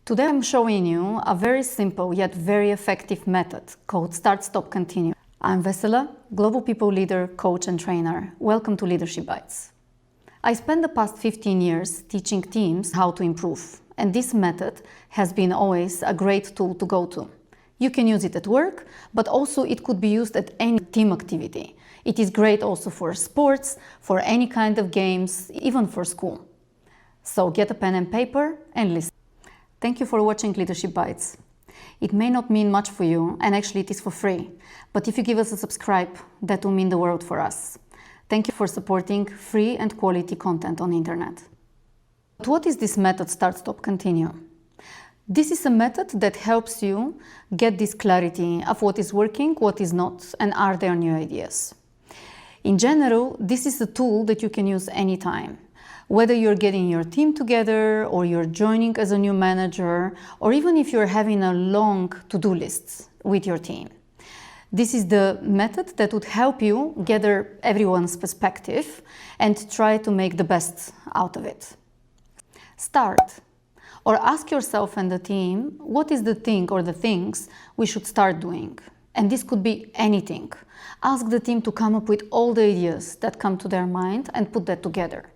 Today I'm showing you a very simple yet very effective method called Start, Stop, Continue. I'm Vessela, Global People Leader, Coach and Trainer. Welcome to Leadership Bites. I spent the past 15 years teaching teams how to improve, and this method has been always a great tool to go to. You can use it at work, but also it could be used at any team activity. It is great also for sports, for any kind of games, even for school. So get a pen and paper and listen. Thank you for watching Leadership Bites. It may not mean much for you, and actually it is for free, but if you give us a subscribe, that will mean the world for us. Thank you for supporting free and quality content on the internet. But what is this method Start, Stop, Continue? This is a method that helps you get this clarity of what is working, what is not, and are there new ideas. In general, this is a tool that you can use anytime. Whether you're getting your team together, or you're joining as a new manager, or even if you're having a long to-do list with your team. This is the method that would help you gather everyone's perspective and try to make the best out of it. Start, or ask yourself and the team, what is the thing or the things we should start doing? And this could be anything. Ask the team to come up with all the ideas that come to their mind and put that together.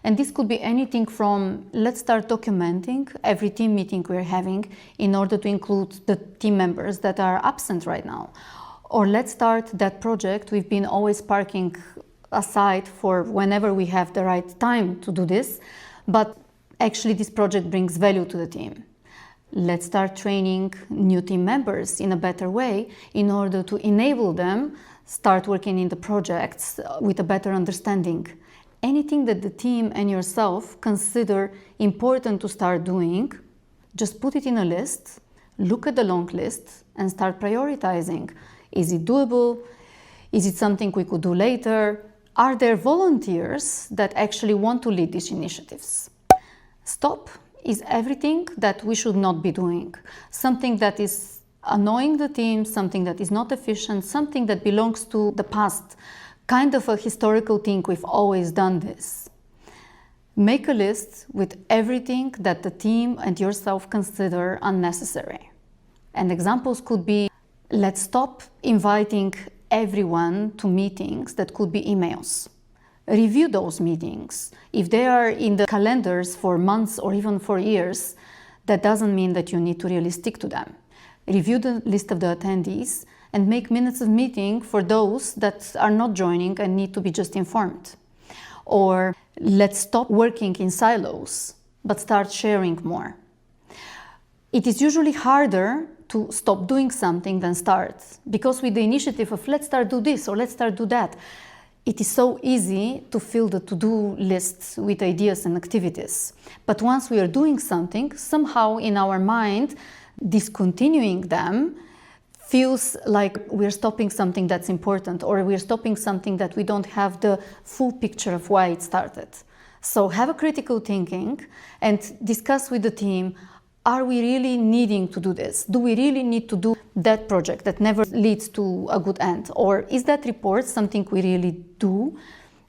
And this could be anything from, let's start documenting every team meeting we're having in order to include the team members that are absent right now. Or let's start that project we've been always parking aside for whenever we have the right time to do this, but actually this project brings value to the team. Let's start training new team members in a better way in order to enable them start working in the projects with a better understanding. Anything that the team and yourself consider important to start doing, just put it in a list, look at the long list and start prioritizing. Is it doable? Is it something we could do later? Are there volunteers that actually want to lead these initiatives? Stop is everything that we should not be doing. Something that is annoying the team, something that is not efficient, something that belongs to the past. Kind of a historical thing, we've always done this. Make a list with everything that the team and yourself consider unnecessary. And examples could be, let's stop inviting everyone to meetings that could be emails. Review those meetings. If they are in the calendars for months or even for years, that doesn't mean that you need to really stick to them. Review the list of the attendees and make minutes of meeting for those that are not joining and need to be just informed. Or let's stop working in silos, but start sharing more. It is usually harder to stop doing something than start, because with the initiative of let's start do this or let's start do that, it is so easy to fill the to-do lists with ideas and activities. But once we are doing something, somehow in our mind, discontinuing them feels like we're stopping something that's important, or we're stopping something that we don't have the full picture of why it started. So have a critical thinking and discuss with the team, are we really needing to do this? Do we really need to do that project that never leads to a good end? Or is that report something we really do?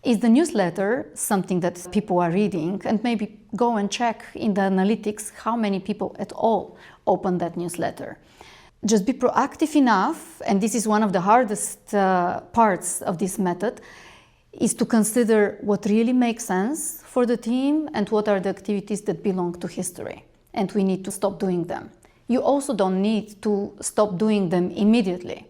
Is the newsletter something that people are reading? And maybe go and check in the analytics how many people at all open that newsletter. Just be proactive enough, and this is one of the hardest parts of this method, is to consider what really makes sense for the team and what are the activities that belong to history, and we need to stop doing them. You also don't need to stop doing them immediately.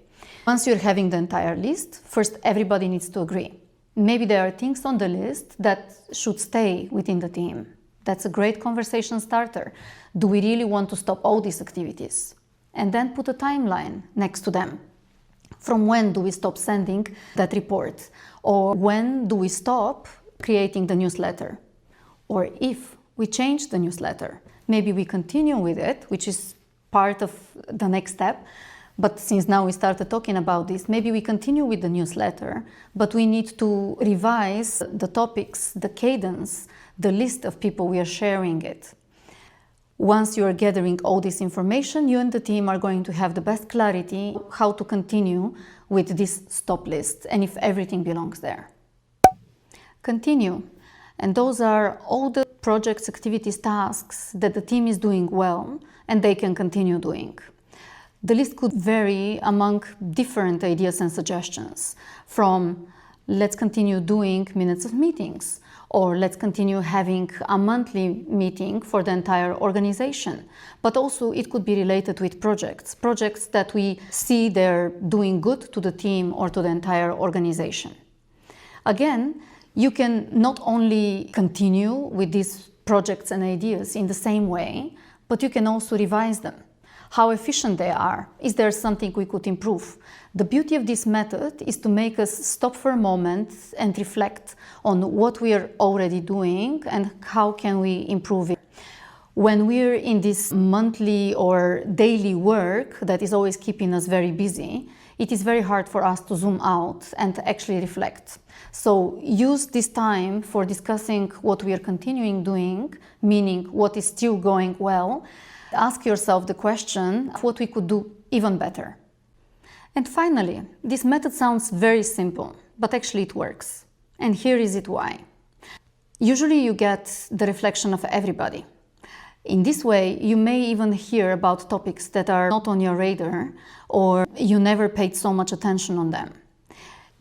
Once you're having the entire list, first everybody needs to agree. Maybe there are things on the list that should stay within the team. That's a great conversation starter. Do we really want to stop all these activities? And then put a timeline next to them. From when do we stop sending that report? Or when do we stop creating the newsletter? Or if we change the newsletter, maybe we continue with it, which is part of the next step. But since now we started talking about this, maybe we continue with the newsletter, but we need to revise the topics, the cadence, the list of people we are sharing it. Once you are gathering all this information, you and the team are going to have the best clarity how to continue with this stop list and if everything belongs there. Continue. And those are all the projects, activities, tasks that the team is doing well and they can continue doing. The list could vary among different ideas and suggestions, from let's continue doing minutes of meetings, or let's continue having a monthly meeting for the entire organization. But also it could be related with projects that we see they're doing good to the team or to the entire organization. Again, you can not only continue with these projects and ideas in the same way, but you can also revise them. How efficient they are. Is there something we could improve? The beauty of this method is to make us stop for a moment and reflect on what we are already doing and how can we improve it. When we're in this monthly or daily work that is always keeping us very busy, it is very hard for us to zoom out and actually reflect. So use this time for discussing what we are continuing doing, meaning what is still going well. Ask yourself the question of what we could do even better. And finally, this method sounds very simple, but actually it works. And here is it why. Usually you get the reflection of everybody. In this way, you may even hear about topics that are not on your radar or you never paid so much attention on them.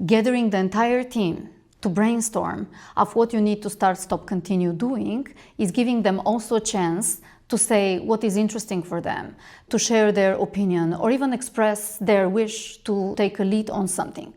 Gathering the entire team to brainstorm of what you need to start, stop, continue doing is giving them also a chance to say what is interesting for them, to share their opinion, or even express their wish to take a lead on something.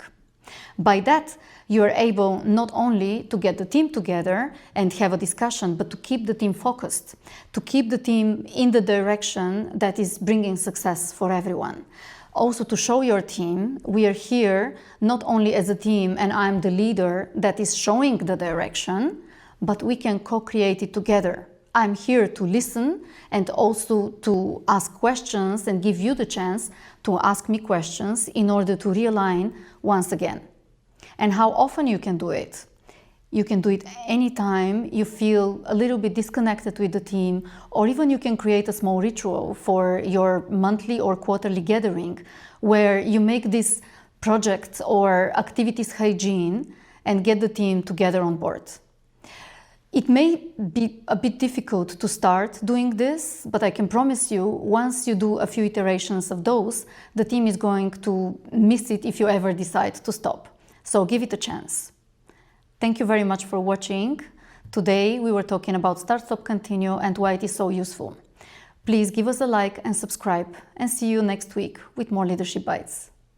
By that, you are able not only to get the team together and have a discussion, but to keep the team focused, to keep the team in the direction that is bringing success for everyone. Also to show your team, we are here not only as a team and I'm the leader that is showing the direction, but we can co-create it together. I'm here to listen and also to ask questions and give you the chance to ask me questions in order to realign once again. And how often you can do it? You can do it anytime you feel a little bit disconnected with the team, or even you can create a small ritual for your monthly or quarterly gathering where you make these projects or activities hygiene and get the team together on board. It may be a bit difficult to start doing this, but I can promise you, once you do a few iterations of those, the team is going to miss it if you ever decide to stop. So give it a chance. Thank you very much for watching. Today we were talking about Start, Stop, Continue and why it is so useful. Please give us a like and subscribe, and see you next week with more Leadership Bites.